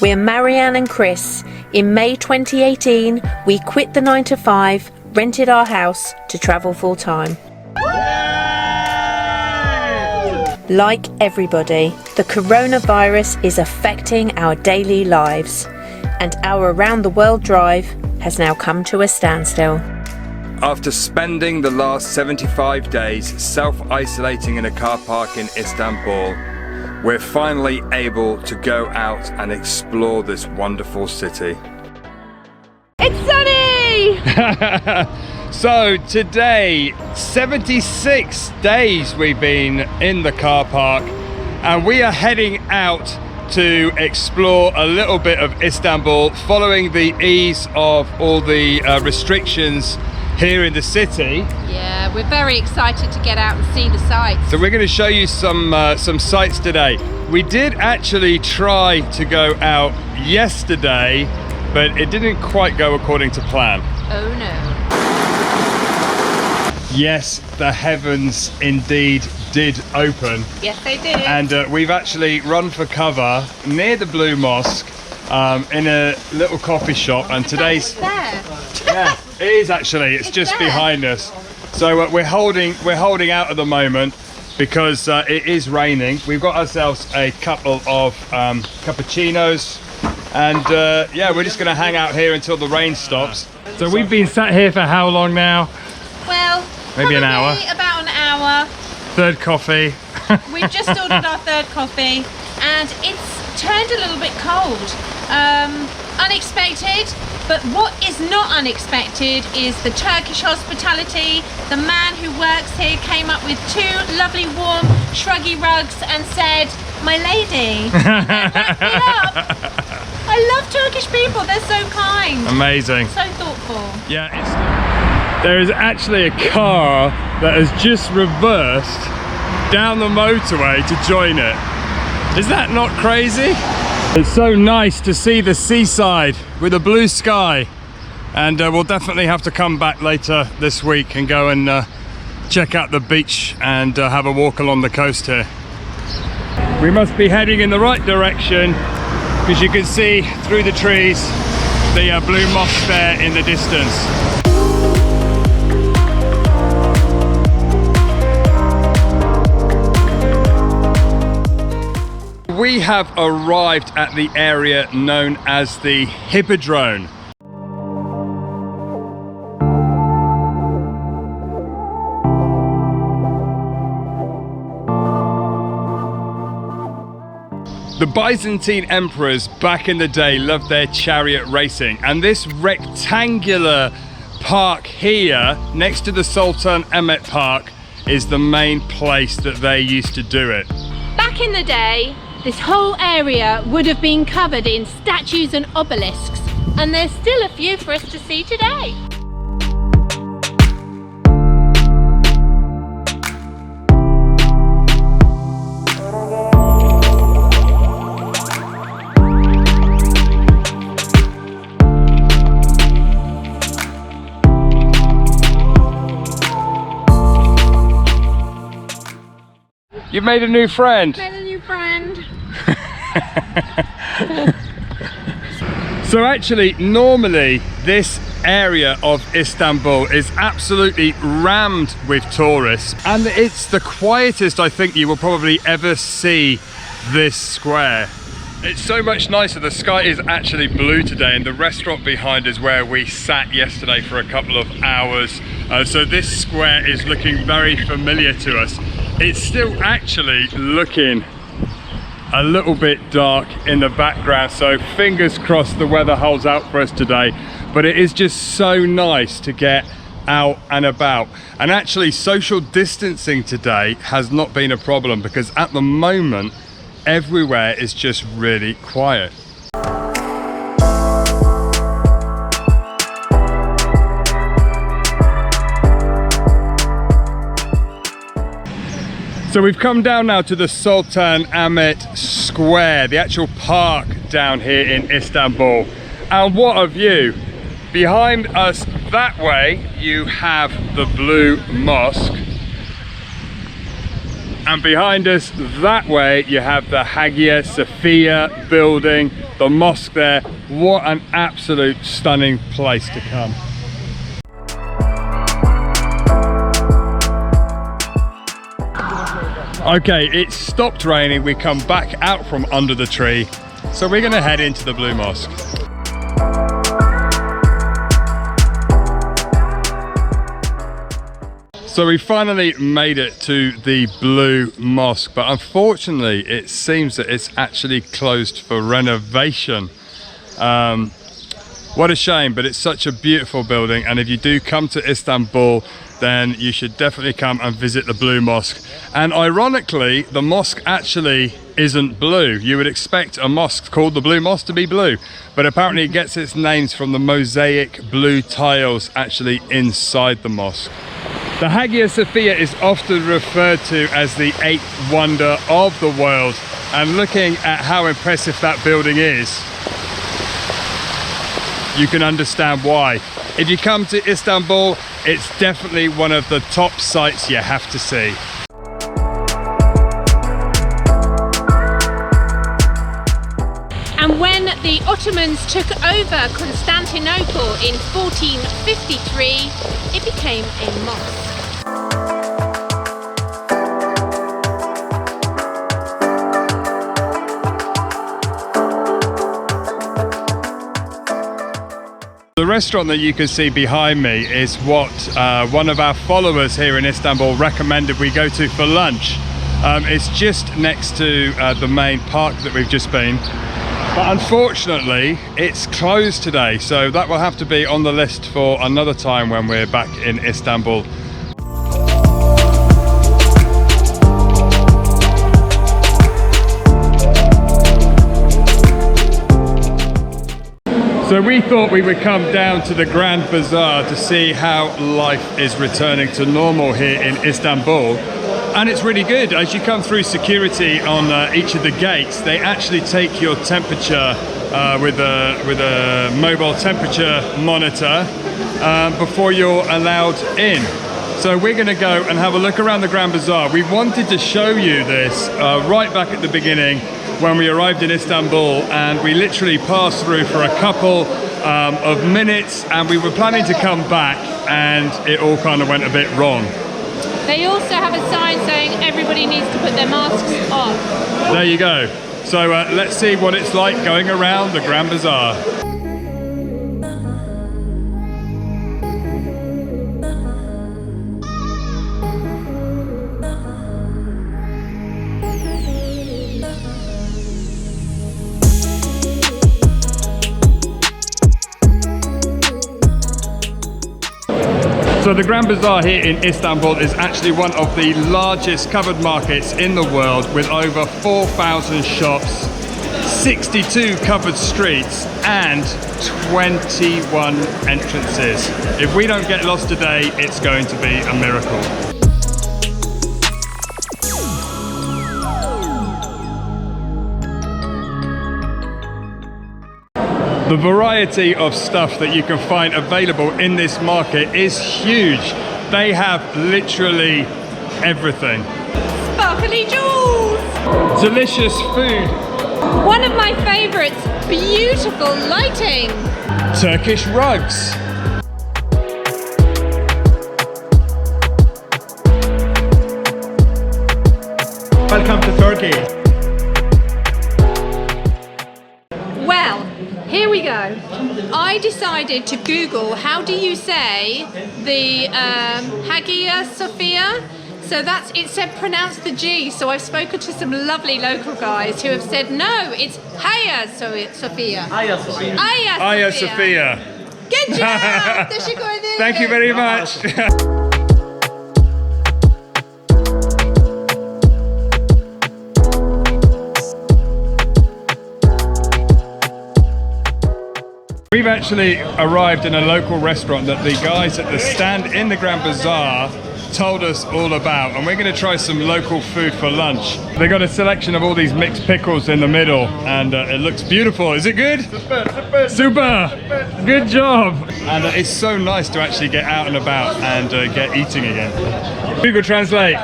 We're Marianne and Chris. In May 2018, we quit the 9 to 5, rented our house to travel full time. Like everybody, the coronavirus is affecting our daily lives, and our around the world drive has now come to a standstill. After spending the last 75 days self-isolating in a car park in Istanbul, we're finally able to go out and explore this wonderful city. It's sunny! So today, 76 days we've been in the car park, and we are heading out to explore a little bit of Istanbul following the ease of all the restrictions here in the city. Yeah, we're very excited to get out and see the sights. So we're going to show you some sights today. We did actually try to go out yesterday, but it didn't quite go according to plan. Oh no. Yes, the heavens indeed did open. Yes, they did. And we've actually run for cover near the Blue Mosque in a little coffee shop. And today's there. yeah, it is actually. It's just there. behind us. So we're holding out at the moment because it is raining. We've got ourselves a couple of cappuccinos, and yeah, we're just going to hang out here until the rain stops. So we've been sat here for how long now? Well, Maybe an hour. About an hour. Third coffee. We've just ordered our third coffee, and it's turned a little bit cold. Unexpected, but what is not unexpected is the Turkish hospitality. The man who works here came up with 2 lovely warm shruggy rugs and said, "My lady, wrap me up." I love Turkish people, they're so kind. Amazing. So thoughtful. Yeah, there is actually a car that has just reversed down the motorway to join it. Is that not crazy? It's so nice to see the seaside with a blue sky, and we'll definitely have to come back later this week and go and check out the beach and have a walk along the coast here. We must be heading in the right direction because you can see through the trees the Blue Mosque there in the distance. We have arrived at the area known as the Hippodrome. The Byzantine emperors back in the day loved their chariot racing, and this rectangular park here next to the Sultan Ahmet Park is the main place that they used to do it. Back in the day, this whole area would have been covered in statues and obelisks, and there's still a few for us to see today. You've made a new friend. Made a new friend. So actually, normally this area of Istanbul is absolutely rammed with tourists, and it's the quietest I think you will probably ever see this square. It's so much nicer. The sky is actually blue today, and the restaurant behind is where we sat yesterday for a couple of hours. So this square is looking very familiar to us. It's still actually looking a little bit dark in the background, so fingers crossed the weather holds out for us today. But it is just so nice to get out and about, and actually social distancing today has not been a problem because at the moment everywhere is just really quiet. So we've come down now to the Sultan Ahmet Square, the actual park down here in Istanbul. And what a view! Behind us that way you have the Blue Mosque, And behind us, that way, you have the Hagia Sophia building, the mosque there. What an absolute stunning place to come. Okay, it's stopped raining. We come back out from under the tree. So we're gonna head into the Blue Mosque. So we finally made it to the Blue Mosque, but unfortunately it seems that it's actually closed for renovation. What a shame, but it's such a beautiful building, and if you do come to Istanbul, then you should definitely come and visit the Blue Mosque. And ironically, the mosque actually isn't blue. You would expect a mosque called the Blue Mosque to be blue, but apparently it gets its names from the mosaic blue tiles actually inside the mosque. The Hagia Sophia is often referred to as the eighth wonder of the world, and looking at how impressive that building is, you can understand why. If you come to Istanbul, it's definitely one of the top sites you have to see. And when the Ottomans took over Constantinople in 1453, it became a mosque. The restaurant that you can see behind me is what one of our followers here in Istanbul recommended we go to for lunch. It's just next to the main park that we've just been. But unfortunately, it's closed today, so that will have to be on the list for another time when we're back in Istanbul. So we thought we would come down to the Grand Bazaar to see how life is returning to normal here in Istanbul. And it's really good. As you come through security on each of the gates, they actually take your temperature with a mobile temperature monitor before you're allowed in. So we're going to go and have a look around the Grand Bazaar. We wanted to show you this right back at the beginning when we arrived in Istanbul, and we literally passed through for a couple of minutes, and we were planning to come back, and it all kind of went a bit wrong. They also have a sign saying everybody needs to put their masks on. There you go. So let's see what it's like going around the Grand Bazaar. So the Grand Bazaar here in Istanbul is actually one of the largest covered markets in the world, with over 4,000 shops, 62 covered streets and 21 entrances. If we don't get lost today, it's going to be a miracle. The variety of stuff that you can find available in this market is huge. They have literally everything. Sparkly jewels! Delicious food. One of my favourites, beautiful lighting. Turkish rugs. Welcome to Turkey. Well, here we go. I decided to Google how do you say the Hagia Sophia. So it said pronounce the G. So I've spoken to some lovely local guys who have said no, it's Hagia Sophia. Hagia Sophia. Hagia Sophia. Good job. Teşekkür ederim. Thank you very much. We've actually arrived in a local restaurant that the guys at the stand in the Grand Bazaar told us all about, and we're going to try some local food for lunch. They got a selection of all these mixed pickles in the middle, and it looks beautiful. Is it good? Super! Super! Good job! And it's so nice to actually get out and about and get eating again. Google Translate.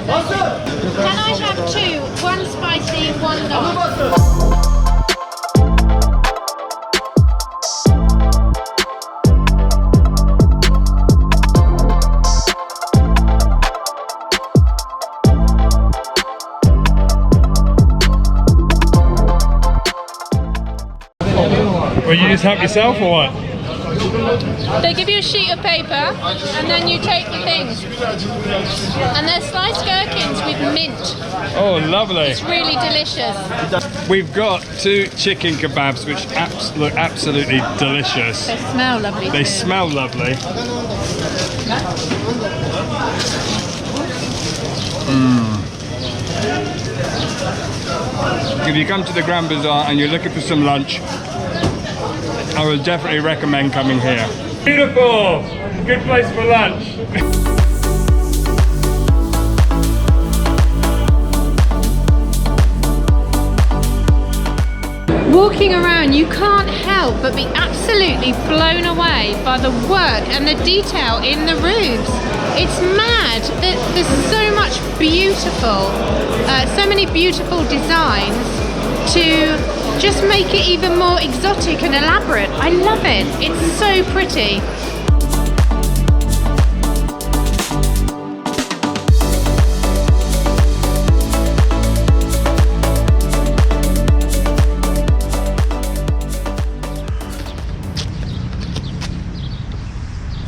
Can I have two? One spicy, one not? Will you just help yourself or what? They give you a sheet of paper and then you take the things. And they're sliced gherkins with mint. Oh, lovely. It's really delicious. We've got 2 chicken kebabs which look absolutely delicious. They smell lovely They too. smell lovely. If you come to the Grand Bazaar and you're looking for some lunch, I would definitely recommend coming here. Beautiful! Good place for lunch. Walking around, you can't help but be absolutely blown away by the work and the detail in the roofs. It's mad. There's so much beautiful, so many beautiful designs to just make it even more exotic and elaborate. I love it. It's so pretty.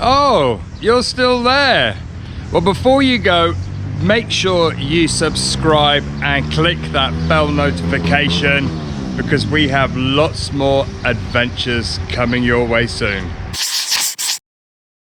Oh, you're still there. Well, before you go, make sure you subscribe and click that bell notification because we have lots more adventures coming your way soon.